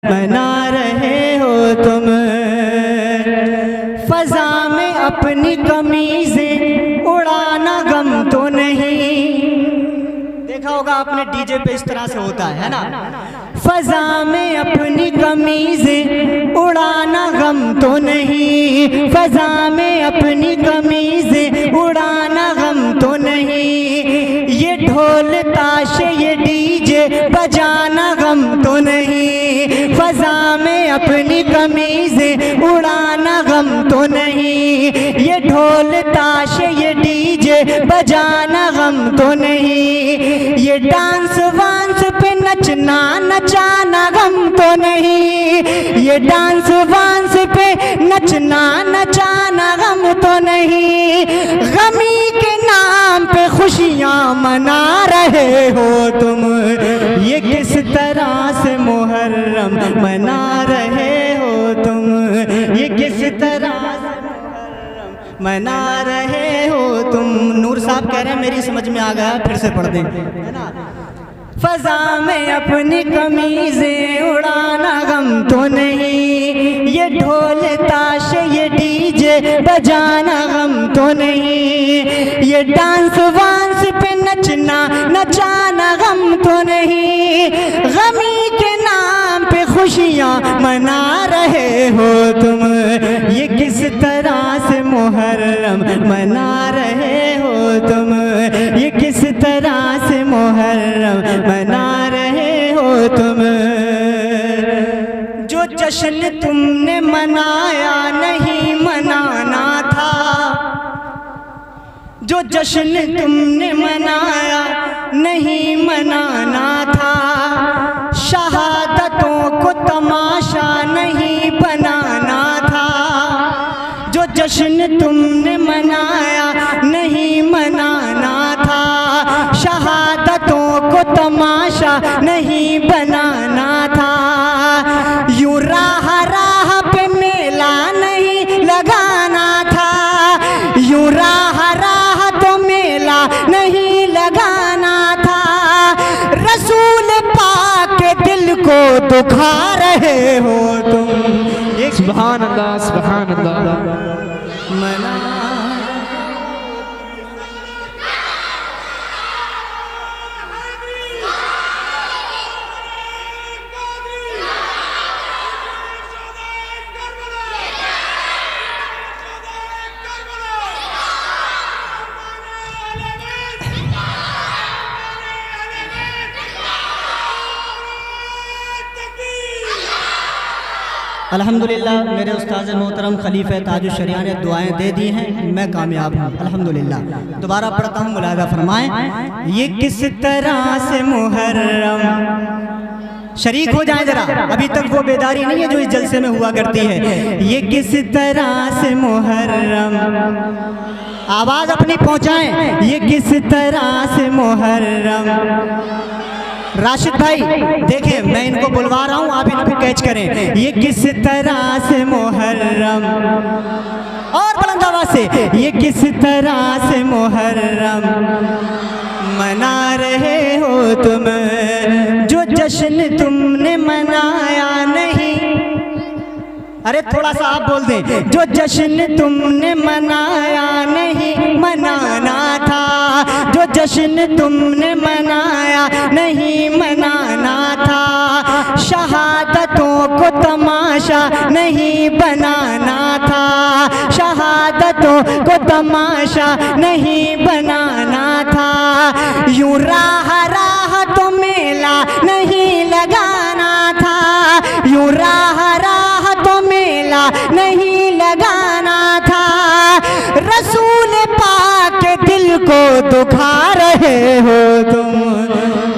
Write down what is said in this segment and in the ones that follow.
मना रहे हो तुम। फजा में अपनी कमीजें उड़ाना गम तो नहीं। देखा होगा आपने डीजे पे इस तरह से होता है ना। फजा में अपनी कमीजें उड़ाना गम तो नहीं। फजा में अपनी कमीजें उड़ाना गम तो नहीं। ये ढोल ताशे ये डीजे बजाना गम तो नहीं। फजा में अपनी कमीजें उड़ाना गम तो नहीं। ये ढोल ताशे ये डीजे बजाना गम तो नहीं। ये डांस वांस पे नचना नचाना गम तो नहीं। ये डांस वांस पे नचना नचाना गम तो नहीं। गमी के नाम पे खुशियाँ मना रहे हो तुम। ये किस तरह से मुहर्रम मना रहे हो तुम। ये किस तरह से मुहर्रम मना रहे हो तुम। नूर साहब कह रहे हैं मेरी समझ में आ गया, फिर से पढ़ दें, है ना। फजा में अपनी कमीजें उड़ाना गम तो नहीं। ये ढोल ताशे ये डीजे बजाना गम तो नहीं। ये डांस वांस पे नचना नचाना गम तो नहीं। गमी के नाम पे खुशियाँ मना रहे हो तुम। ये किस तरह से मुहर्रम मना रहे हो तुम। ये किस तरह से मुहर्रम मना रहे हो तुम। जो जश्न तुमने मनाया नहीं मनाना था। जो जश्न तुमने मनाया नहीं मनाना था। शहादतों को तमाशा नहीं बनाना था। जो जश्न तुमने मनाया नहीं मनाना था। शहादतों को तमाशा नहीं बनाना था। यूं राह राह पे मेला नहीं लगाना था। यूं राह राह तो मेला नहीं लगाना था। रसूल पाक के दिल को दुखा रहे हो तुम। सुभान अल्लाह सुभान अल्लाह। मना अल्हम्दुलिल्लाह मेरे उस्ताद मोहतरम खलीफा ताजुश शरिया ने दुआएं दे दी हैं, मैं कामयाब हूँ अल्हम्दुलिल्लाह। दोबारा पढ़ता हूँ, मुलाहिज़ा फरमाएं। ये किस तरह से मुहर्रम, शरीक हो जाएं जरा, अभी तक वो बेदारी नहीं है जो इस जलसे में हुआ करती है। ये किस तरह से मुहर्रम, आवाज अपनी पहुंचाएं। ये किस तरह से मुहर्रम। राशिद भाई देखें, मैं इनको बुलवा रहा हूँ, आप इनको कैच करें। ये किस तरह से मुहर्रम, और बुलंद आवाज से, ये किस तरह से मुहर्रम मना रहे हो तुम। जो जश्न तुमने मनाया नहीं, अरे थोड़ा सा आप बोल दें। जो जश्न तुमने मनाया नहीं मनाना था। जो जश्न तुमने मनाया नहीं मनाना था। शहादतों को तमाशा नहीं बनाना था। शहादतों को तमाशा नहीं बनाना था। यूं राह राह तो मेला नहीं लगाना था। यूं राह राह तो मेला नहीं लगाना था। रसूल पाक के दिल को दुखा रहे हो तुम।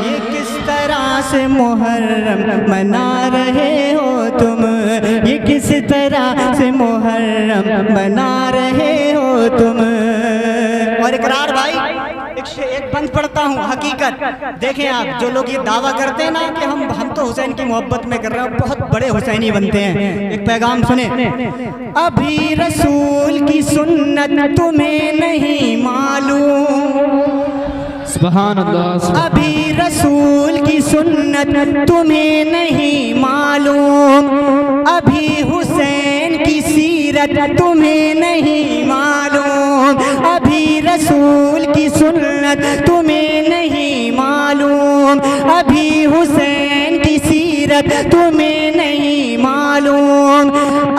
ये किस तरह से मुहर्रम मना रहे हो तुम। ये किस तरह से मुहर्रम मना रहे हो तुम। और इकरार भाई, एक बंद पढ़ता हूँ, हकीकत देखें आप। जो लोग ये दावा करते हैं ना कि हम तो हुसैन की मोहब्बत में कर रहे हैं, बहुत बड़े हुसैनी बनते हैं। एक पैगाम सुने। अभी रसूल की सुन्नत तुम्हें नहीं मालूम। सुभान अल्लाह। अभी रसूल की सुन्नत तुम्हें नहीं मालूम। सीरत तुम्हें नहीं मालूम, अभी रसूल की सुन्नत तुम्हें नहीं मालूम, अभी हुसैन की सीरत तुम्हें नहीं मालूम,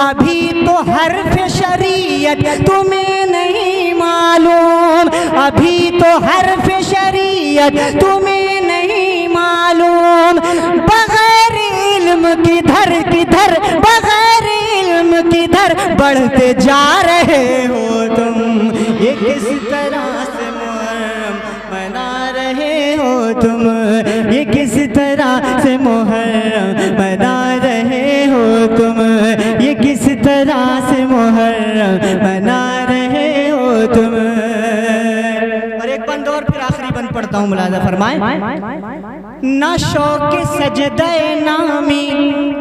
अभी तो हर्फ शरीयत तुम्हें नहीं मालूम, अभी तो हर्फ शरीयत तुम्हें नहीं मालूम। बगैर इल्म किधर किधर, बगैर इल्म किधर बढ़ते जा रहे हो तुम, ये किस तरह से मुहर्रम मना रहे हो तुम, ये किस तरह से मुहर्रम मना रहे हो तुम, ये किस तरह से मुहर्रम मना रहे हो तुम। और एक बंद और फिर आखिरी बंद पढ़ता हूँ, मुलाजा फरमाए। ना शौक सजदे नामी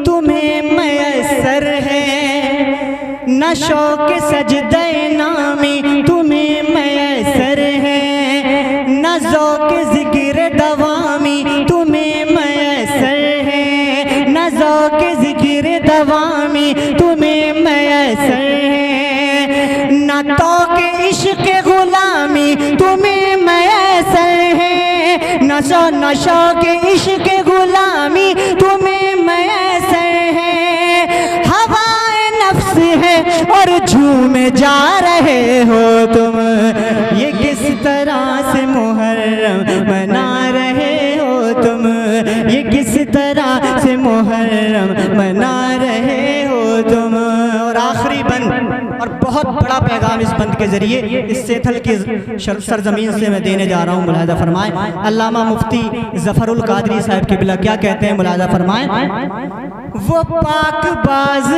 तुम्हें मयसर है, ना शौक सजदे नामी तुम्हें मयसर है, ना ज़ौक़ ज़िक्र दवामी तुम्हें मयसर है, ना ज़ौक़ ज़िक्र दवामी तुम्हें मयसर है, ना तौक़ इश्क़ ग़ुलामी तुम्हें मयसर है, ना शौक़ इश्क़ ग़ुलामी तुम्हें मयसर है। हवाए नफ्स है और झूमे जा रहे हो तुम, ये किस तरह से मुहर्रम मना रहे हो तुम, ये किस तरह से मुहर्रम मना रहे हो तुम। और आखिरी बंद और बहुत बड़ा पैगाम इस बंद के जरिए इस सेथल की सरजमीन से मैं देने जा रहा हूँ, मुलाहिजा फरमाएं। अल्लामा मुफ्ती ज़फ़रुल क़ादरी साहब क़िबला क्या कहते हैं, मुलाहिजा फरमाएं। वो पाकबाज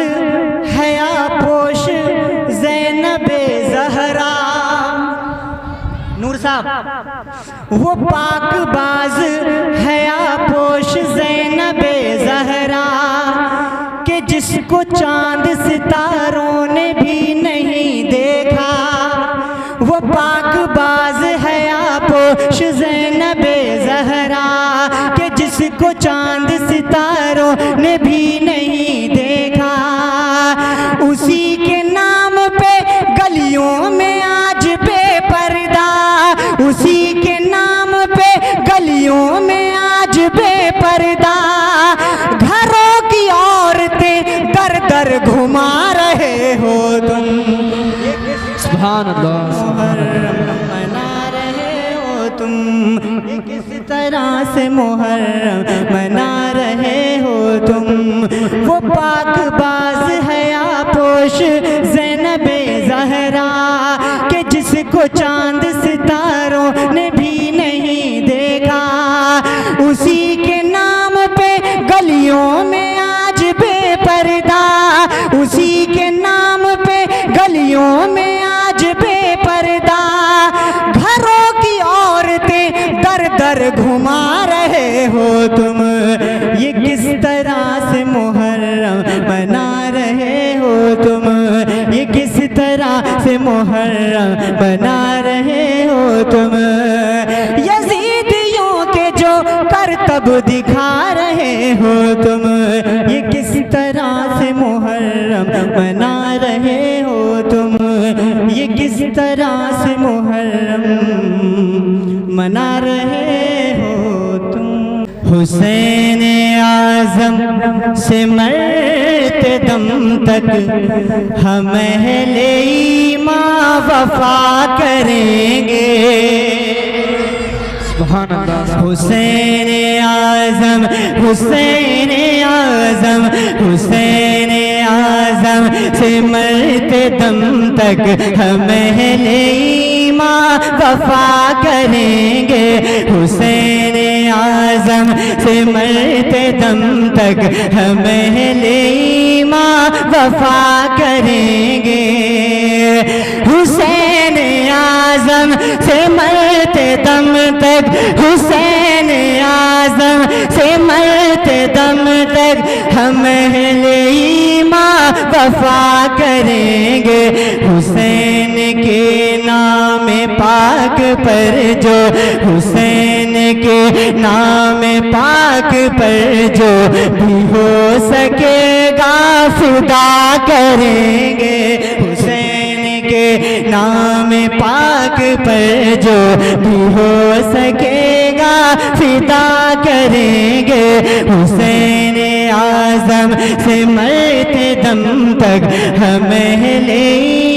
हया पोश ज़ैनबे ज़हरा, नूर साहब, वो पाकबाज हया पोश ज़ैनबे ज़हरा कि जिसको चांद सितारों ने भी नहीं देखा, वो पाकबाज हया पोश ज़ैनबे ज़हरा कि जिसको चांद सितारों ने भी नहीं देखा, उसी के नाम पे गलियों में आज बेपर्दा, उसी के नाम पे गलियों में आज बेपर्दा, घरों की औरतें दर दर घुमा रहे हो तुम, सुभान अल्लाह, मना रहे हो तुम, ये किस तरह से मुहर्रम मना रहे हो तुम। वो पाकबाज हया पोश ज़ैनबे ज़हरा कि जिसको चांद सितारों ने भी नहीं देखा, उसी के नाम पे गलियों में आज बेपर्दा, उसी के नाम पे गलियों में आज बेपर्दा, घरों की औरतें दर दर घुमा रहे हो तुम, ये किस तरह से मुहर्रम मना रहे हो तुम, ये किस तरह से मुहर्रम मना रहे हो तुम। यजीदियों के जो करतब दिखा रहे हो तुम, ये किस तरह से मुहर्रम मना रहे हो तुम, ये किस तरह से मुहर्रम मना रहे हो तुम। हुसैन आज़म से मरते दम तक हम अहले ईमान वफा करेंगे, सुभान अल्लाह। हुसैन आज़म, हुसैन आज़म, हुसैन आज़म से मरते दम तक हम अहले ईमान वफा करेंगे, हुसैन आज़म से मरते दम तक हम अहले ईमान वफा करेंगे, हुसैन आज़म से मरते दम तक, हुसैन आज़म से मरते दम तक हम अहले ईमान वफा करेंगे, हुसैन के नाम पाक पर जो, हुसैन के नाम पाक पर जो भी हो सकेगा फिदा करेंगे, हुसैन के नाम पाक पर जो भी हो सकेगा फिदा करेंगे, हुसैन आज़म से मरते दम तक हमें ले